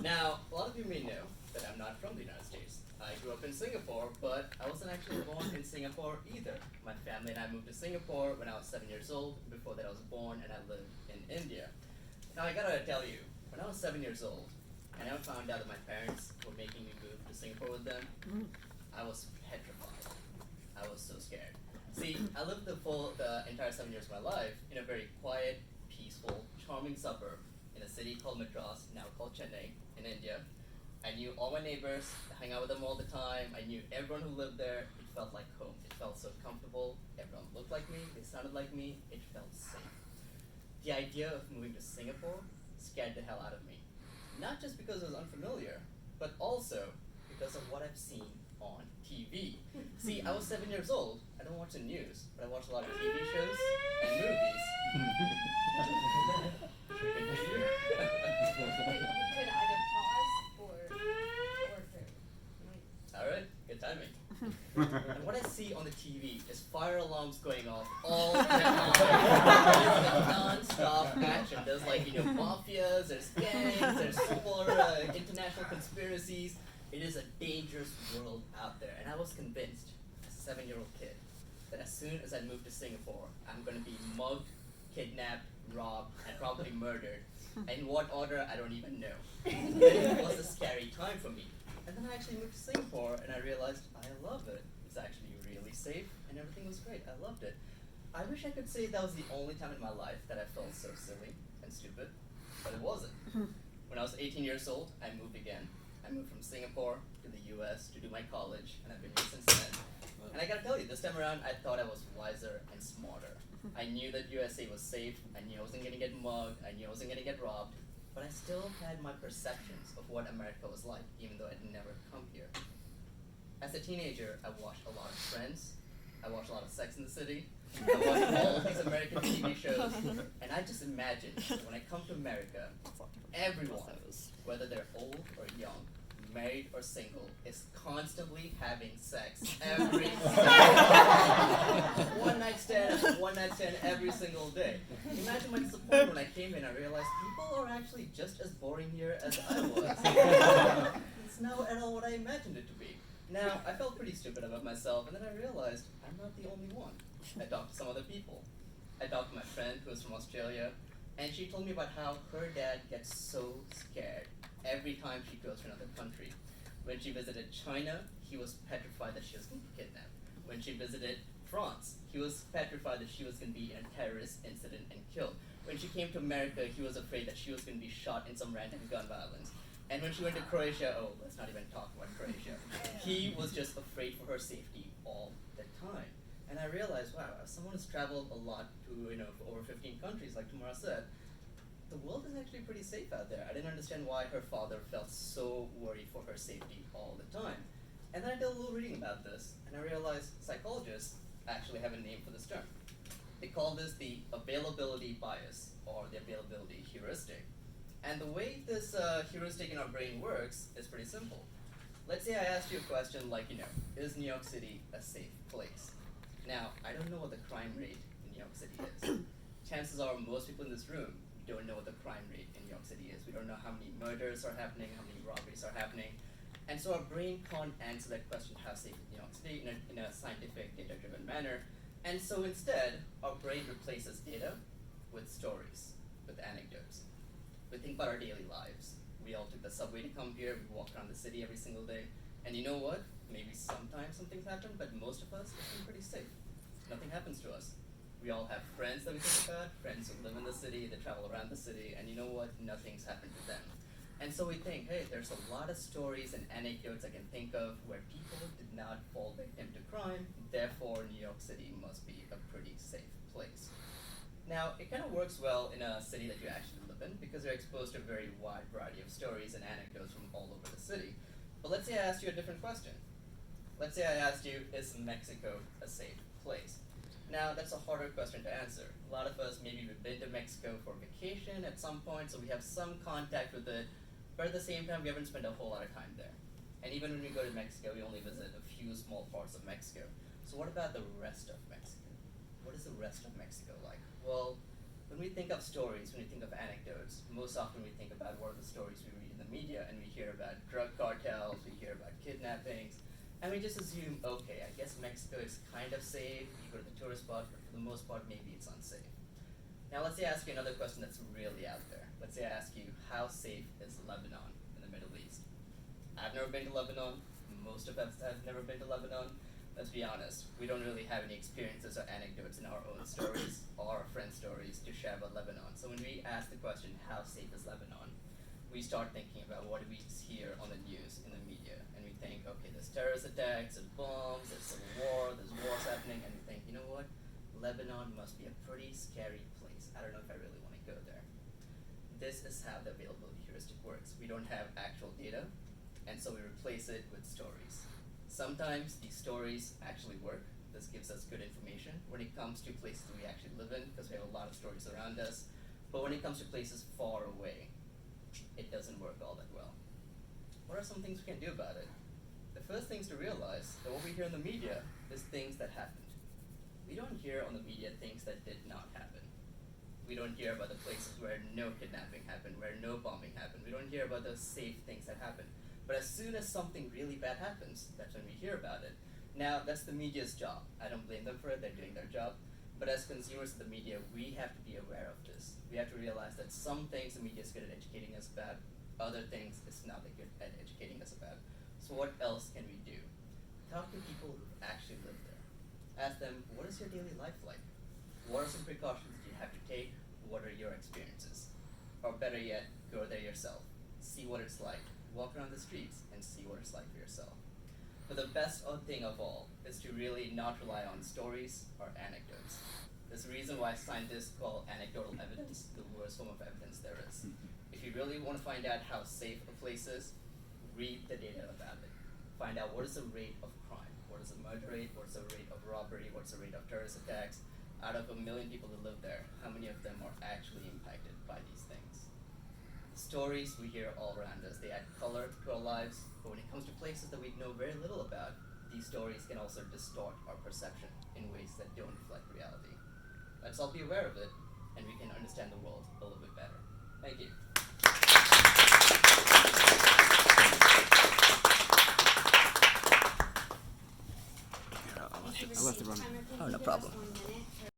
Now, a lot of you may know that I'm not from the United States. I grew up in Singapore, but I wasn't actually born in Singapore either. My family and I moved to Singapore when I was 7 years old. Before that, I was born and I lived in India. Now, I gotta tell you, when I was 7 years old, and I found out that my parents were making me move to Singapore with them, I was petrified. I was so scared. See, I lived the entire 7 years of my life in a very quiet, peaceful, charming suburb in a city called Madras, now called Chennai, in India. I knew all my neighbors, I hung out with them all the time, I knew everyone who lived there. It felt like home. It felt so comfortable. Everyone looked like me, they sounded like me, it felt safe. The idea of moving to Singapore scared the hell out of me. Not just because it was unfamiliar, but also because of what I've seen on TV. See, I was 7 years old. I don't watch the news, but I watch a lot of TV shows and movies. We could either pause or through. All right, good timing. And what I see on the TV is fire alarms going off all the time. There's non-stop action. There's mafias, there's gangs, there's super international conspiracies. It is a dangerous world out there. And I was convinced, as a 7-year-old kid, that as soon as I moved to Singapore, I'm going to be mugged, kidnapped, robbed, and probably murdered. In what order, I don't even know. But it was a scary time for me. And then I actually moved to Singapore and I realized I love it. It's actually really safe and everything was great. I loved it. I wish I could say that was the only time in my life that I felt so silly and stupid, but it wasn't. When I was 18 years old, I moved again. I moved from Singapore to the US to do my college, and I've been here since then. And I gotta tell you, this time around, I thought I was wiser and smarter. I knew that USA was safe. I knew I wasn't gonna get mugged. I knew I wasn't gonna get robbed. But I still had my perceptions of what America was like, even though I'd never come here. As a teenager, I watched a lot of Friends. I watched a lot of Sex and the City. I watched all of these American TV shows. And I just imagined when I come to America, everyone, whether they're old or young, married or single, is constantly having sex every single day. One night stand every single day. Imagine my disappointment when I came in and I realized people are actually just as boring here as I was. It's not at all what I imagined it to be. Now, I felt pretty stupid about myself, and then I realized I'm not the only one. I talked to some other people. I talked to my friend who was from Australia, and she told me about how her dad gets so scared every time she goes to another country. When she visited China, he was petrified that she was going to be kidnapped. When she visited France, he was petrified that she was going to be in a terrorist incident and killed. When she came to America, he was afraid that she was going to be shot in some random gun violence. And when she went to Croatia, oh, let's not even talk about Croatia. He was just afraid for her safety all the time. And I realized, wow, as someone who's traveled a lot to, for over 15 countries, like Tamara said, the world is actually pretty safe out there. I didn't understand why her father felt so worried for her safety all the time. And then I did a little reading about this, and I realized psychologists actually have a name for this term. They call this the availability bias, or the availability heuristic. And the way this heuristic in our brain works is pretty simple. Let's say I asked you a question like, is New York City a safe place? Now, I don't know what the crime rate in New York City is. Chances are most people in this room don't know what the crime rate in New York City is. We don't know how many murders are happening, how many robberies are happening. And so our brain can't answer that question, how safe is New York City, in a scientific, data-driven manner. And so instead, our brain replaces data with stories, with anecdotes. We think about our daily lives. We all took the subway to come here, we walk around the city every single day. And you know what? Maybe sometimes some things happen, but most of us, it's been pretty safe. Nothing happens to us. We all have friends that we think about, friends who live in the city, they travel around the city, and you know what? Nothing's happened to them. And so we think, hey, there's a lot of stories and anecdotes I can think of where people did not fall victim to crime, therefore New York City must be a pretty safe place. Now, it kind of works well in a city that you actually live in because you're exposed to a very wide variety of stories and anecdotes from all over the city. But let's say I asked you a different question. Let's say I asked you, is Mexico a safe place? Now, that's a harder question to answer. A lot of us, maybe we've been to Mexico for vacation at some point, so we have some contact with it, but at the same time, we haven't spent a whole lot of time there. And even when we go to Mexico, we only visit a few small parts of Mexico. So what about the rest of Mexico? What is the rest of Mexico like? Well, when we think of stories, when we think of anecdotes, most often we think about what are the stories we read in the media. media and we hear about drug cartels, we hear about kidnappings, and we just assume, okay, I guess Mexico is kind of safe, you go to the tourist spot, but for the most part, maybe it's unsafe. Now let's say I ask you another question that's really out there. Let's say I ask you, how safe is Lebanon in the Middle East? I've never been to Lebanon, most of us have never been to Lebanon. Let's be honest, we don't really have any experiences or anecdotes in our own stories or our friends' stories to share about Lebanon. So when we ask the question, how safe is Lebanon, we start thinking about what we hear on the news, in the media, and we think, okay, there's terrorist attacks, there's bombs, there's civil war, there's wars happening, and we think, you know what, Lebanon must be a pretty scary place. I don't know if I really want to go there. This is how the availability heuristic works. We don't have actual data, and so we replace it with stories. Sometimes these stories actually work. This gives us good information when it comes to places we actually live in, because we have a lot of stories around us. But when it comes to places far away, it doesn't work all that well. What are some things we can do about it? The first thing is to realize that what we hear in the media is things that happened. We don't hear on the media things that did not happen. We don't hear about the places where no kidnapping happened, where no bombing happened. We don't hear about those safe things that happened. But as soon as something really bad happens, that's when we hear about it. Now, that's the media's job. I don't blame them for it, they're doing their job. But as consumers of the media, we have to be aware of this. We have to realize that some things the media is good at educating us about, other things it's not that good at educating us about. So what else can we do? Talk to people who actually live there. Ask them, what is your daily life like? What are some precautions do you have to take? What are your experiences? Or better yet, go there yourself. See what it's like. Walk around the streets and see what it's like for yourself. But the best thing of all is to really not rely on stories or anecdotes. There's a reason why scientists call anecdotal evidence the worst form of evidence there is. If you really want to find out how safe a place is, read the data about it. Find out what is the rate of crime, what is the murder rate, what's the rate of robbery, what's the rate of terrorist attacks. Out of 1 million people who live there, how many of them are actually impacted by these things? Stories we hear all around us, they add color to our lives, but when it comes to places that we know very little about, these stories can also distort our perception in ways that don't reflect reality. Let's all be aware of it, and we can understand the world a little bit better. Thank you.